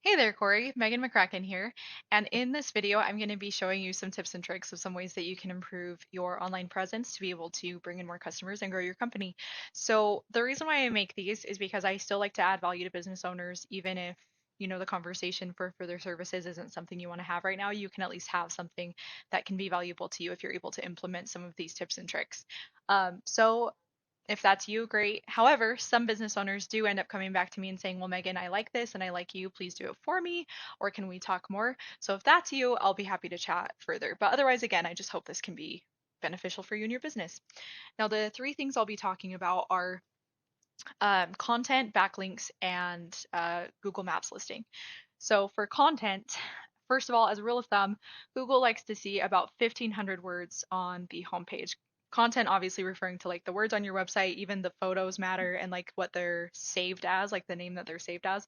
Hey there, Corey. Megan McCracken here. And in this video, I'm going to be showing you some tips and tricks of some ways that you can improve your online presence to be able to bring in more customers and grow your company. So, the reason why I make these is because I still like to add value to business owners, even if the conversation for further services isn't something you want to have right now. You can at least have something that can be valuable to you if you're able to implement some of these tips and tricks. So if that's you, great. However, some business owners do end up coming back to me and saying, well, Megan, I like this and I like you. Please do it for me. Or can we talk more? So if that's you, I'll be happy to chat further. But otherwise, again, I just hope this can be beneficial for you and your business. Now, the three things I'll be talking about are content, backlinks, and Google Maps listing. So for content, first of all, as a rule of thumb, Google likes to see about 1,500 words on the homepage. Content obviously referring to like the words on your website, even the photos matter, and like what they're saved as, like the name that they're saved as,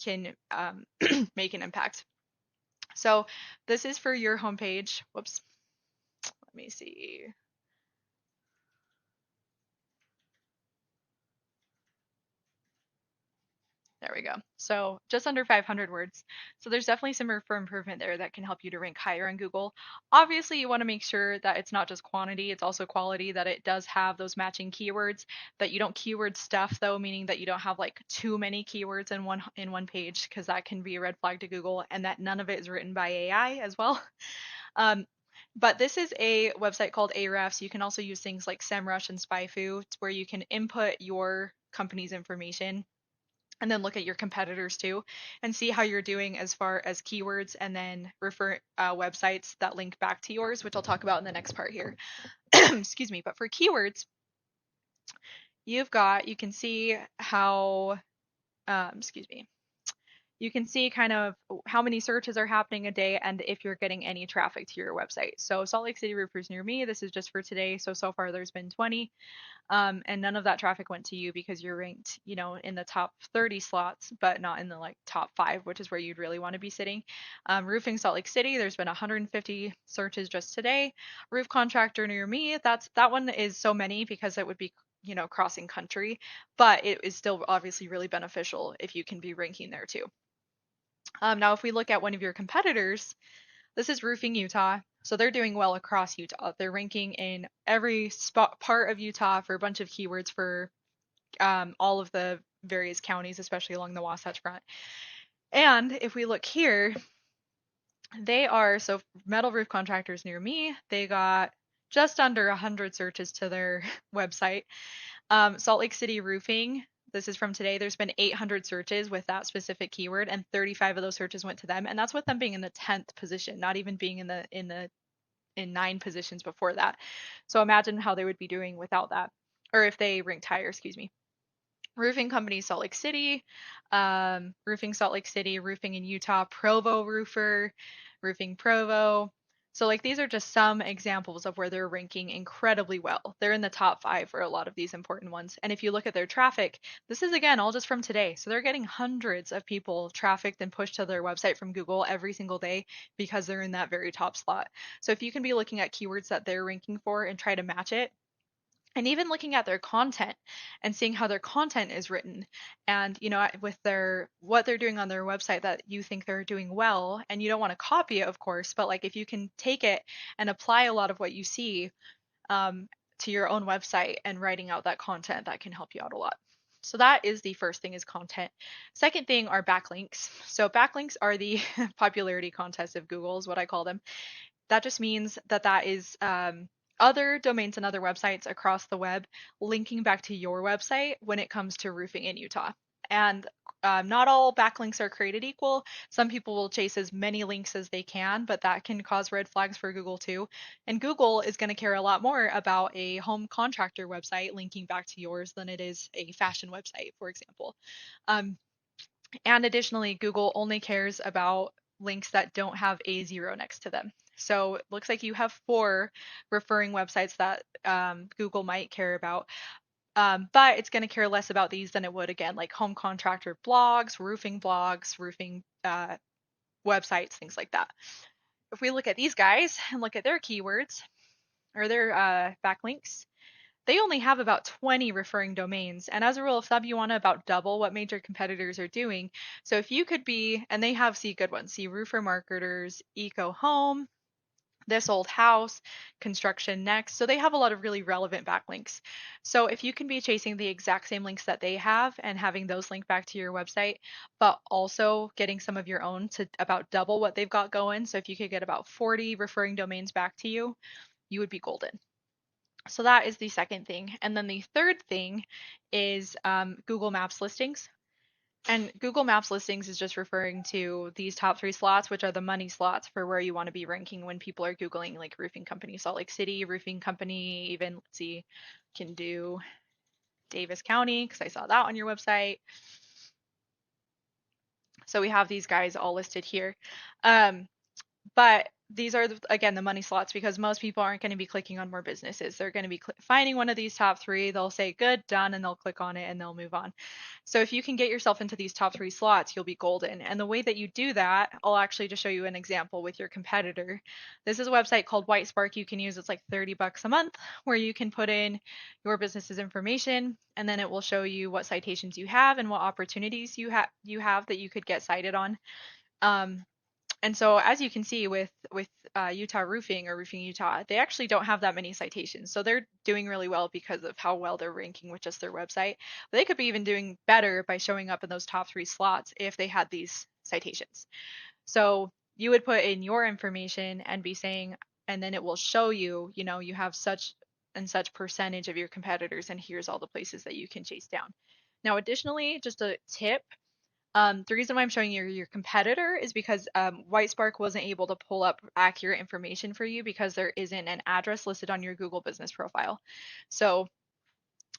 can make an impact. So this is for your homepage. Whoops, let me see. There we go. So just under 500 words. So there's definitely some room for improvement there that can help you to rank higher on Google. Obviously, you want to make sure that it's not just quantity, it's also quality, that it does have those matching keywords, that you don't keyword stuff though, meaning that you don't have like too many keywords in one page, because that can be a red flag to Google, and that none of it is written by AI as well. Um, but this is a website called Ahrefs. You can also use things like SEMrush and SpyFu, where you can input your company's information and then look at your competitors too and see how you're doing as far as keywords, and then refer websites that link back to yours, which I'll talk about in the next part here. Excuse me. But for keywords, you can see how, excuse me, you can see kind of how many searches are happening a day and if you're getting any traffic to your website. So Salt Lake City roofers near me, this is just for today. So far there's been 20. And none of that traffic went to you because you're ranked, in the top 30 slots, but not in the like top 5, which is where you'd really want to be sitting. Roofing Salt Lake City, there's been 150 searches just today. Roof contractor near me, that one is so many because it would be crossing country, but it is still obviously really beneficial if you can be ranking there too. Now, if we look at one of your competitors, this is Roofing Utah. So they're doing well across Utah. They're ranking in every spot part of Utah for a bunch of keywords for all of the various counties, especially along the Wasatch Front. And if we look here, they are so metal roof contractors near me. They got just under 100 searches to their website. Salt Lake City Roofing. This is from today. There's been 800 searches with that specific keyword, and 35 of those searches went to them, and that's with them being in the 10th position, not even being in 9 positions before that. So imagine how they would be doing without that, or if they ranked higher, excuse me. Roofing company Salt Lake City, Roofing Salt Lake City, Roofing in Utah, Provo Roofer, Roofing Provo. So like these are just some examples of where they're ranking incredibly well. They're in the top 5 for a lot of these important ones. And if you look at their traffic, this is again all just from today. So they're getting hundreds of people trafficked and pushed to their website from Google every single day because they're in that very top slot. So if you can be looking at keywords that they're ranking for and try to match it, and even looking at their content and seeing how their content is written, and with their what they're doing on their website that you think they're doing well, and you don't want to copy it, of course, but like if you can take it and apply a lot of what you see to your own website and writing out that content, that can help you out a lot. So that is the first thing, is content. Second thing are backlinks. So backlinks are the popularity contest of Google, is what I call them. That just means that is other domains and other websites across the web linking back to your website when it comes to roofing in Utah. And not all backlinks are created equal. Some people will chase as many links as they can, but that can cause red flags for Google too. And Google is going to care a lot more about a home contractor website linking back to yours than it is a fashion website, for example. Um, and additionally, Google only cares about links that don't have A0 next to them. So it looks like you have 4 referring websites that Google might care about. But it's going to care less about these than it would, again, like home contractor blogs, roofing websites, things like that. If we look at these guys and look at their keywords or their backlinks, they only have about 20 referring domains. And as a rule of thumb, you want to about double what major competitors are doing. So if you could be, and they have see good ones, see roofer marketers, eco home, this old house, construction next. So they have a lot of really relevant backlinks. So if you can be chasing the exact same links that they have and having those link back to your website, but also getting some of your own to about double what they've got going. So if you could get about 40 referring domains back to you, you would be golden. So that is the second thing. And then the third thing is Google Maps listings. And Google Maps listings is just referring to these top 3 slots, which are the money slots for where you want to be ranking when people are Googling like roofing company, Salt Lake City roofing company, even let's see, can do Davis County because I saw that on your website. So we have these guys all listed here. But these are, again, the money slots because most people aren't going to be clicking on more businesses. They're going to be finding one of these top 3. They'll say good, done, and they'll click on it and they'll move on. So if you can get yourself into these top 3 slots, you'll be golden. And the way that you do that, I'll actually just show you an example with your competitor. This is a website called White Spark you can use. It's like $30 a month where you can put in your business's information and then it will show you what citations you have and what opportunities you have that you could get cited on. And so as you can see with Utah Roofing or Roofing Utah, they actually don't have that many citations. So they're doing really well because of how well they're ranking with just their website. But they could be even doing better by showing up in those top 3 slots if they had these citations. So you would put in your information and be saying, and then it will show you, you have such and such percentage of your competitors, and here's all the places that you can chase down. Now, additionally, just a tip, the reason why I'm showing you your competitor is because Whitespark wasn't able to pull up accurate information for you because there isn't an address listed on your Google business profile. So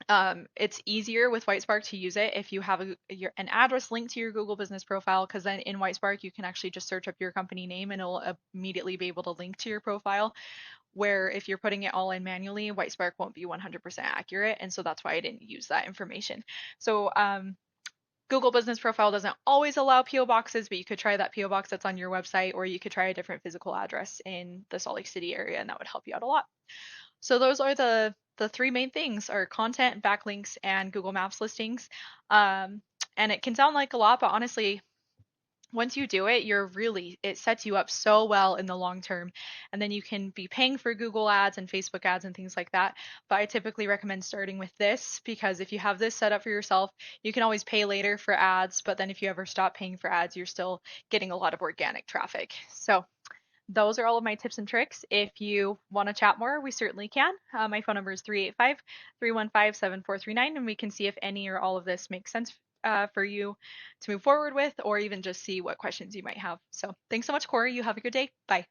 it's easier with Whitespark to use it if you have an address linked to your Google business profile, because then in Whitespark you can actually just search up your company name and it'll immediately be able to link to your profile. Where if you're putting it all in manually, Whitespark won't be 100% accurate, and so that's why I didn't use that information. So Google Business Profile doesn't always allow PO boxes, but you could try that PO box that's on your website, or you could try a different physical address in the Salt Lake City area, and that would help you out a lot. So those are the 3 main things: are content, backlinks, and Google Maps listings. And it can sound like a lot, but honestly, once you do it, it sets you up so well in the long term. And then you can be paying for Google ads and Facebook ads and things like that. But I typically recommend starting with this because if you have this set up for yourself, you can always pay later for ads. But then if you ever stop paying for ads, you're still getting a lot of organic traffic. So those are all of my tips and tricks. If you want to chat more, we certainly can. My phone number is 385-315-7439, and we can see if any or all of this makes sense for you to move forward with, or even just see what questions you might have. So thanks so much, Corey. You have a good day. Bye.